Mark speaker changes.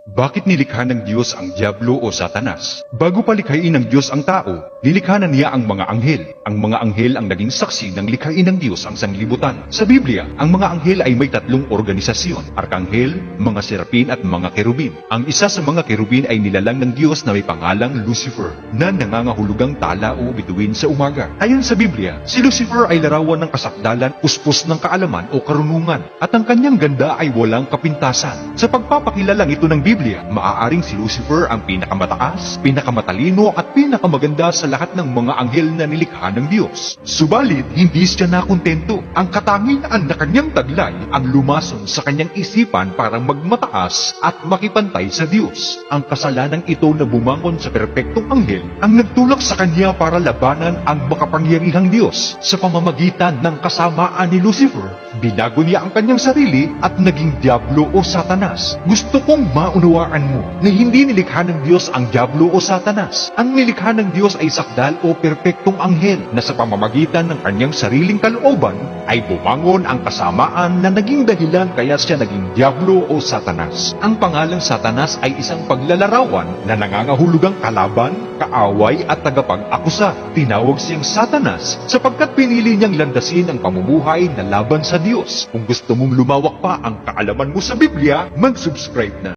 Speaker 1: Bakit nilikha ng Diyos ang Diablo o Satanas? Bago palikhain ng Diyos ang tao, nilikha na niya ang mga anghel. Ang mga anghel ang naging saksi ng likhain ng Diyos ang sanglibutan. Sa Biblia, ang mga anghel ay may tatlong organisasyon: arkanghel, mga serapin at mga kerubin. Ang isa sa mga kerubin ay nilalang ng Diyos na may pangalang Lucifer, na nangangahulugang tala o bituin sa umaga. Ayon sa Biblia, si Lucifer ay larawan ng kasakdalan, puspos ng kaalaman o karunungan, at ang kanyang ganda ay walang kapintasan. Sa pagpapakilalang ito ng Biblia, maaaring si Lucifer ang pinakamataas, pinakamatalino at pinakamaganda sa lahat ng mga anghel na nilikha ng Diyos. Subalit, hindi siya nakontento. Ang katangian na kanyang taglay ang lumason sa kanyang isipan para magmataas at makipantay sa Diyos. Ang kasalanang ito na bumangon sa perpektong anghel ang nagtulak sa kanya para labanan ang makapangyarihang Diyos. Sa pamamagitan ng kasamaan ni Lucifer, binago niya ang kanyang sarili at naging Diablo o Satanas. Gusto kong maunawaan mo na hindi nilikha ng Diyos ang Diablo o Satanas. Ang nilikha ng Diyos ay sakdal o perpektong anghel na sa pamamagitan ng kanyang sariling kalooban ay bumangon ang kasamaan na naging dahilan kaya siya naging Diablo o Satanas. Ang pangalang Satanas ay isang paglalarawan na nangangahulugang kalaban, kaaway at tagapag-akusa. Tinawag siyang Satanas sapagkat pinili niyang landasin ang pamumuhay na laban sa Diyos. Kung gusto mong lumawak pa ang kaalaman mo sa Biblia, mag-subscribe na.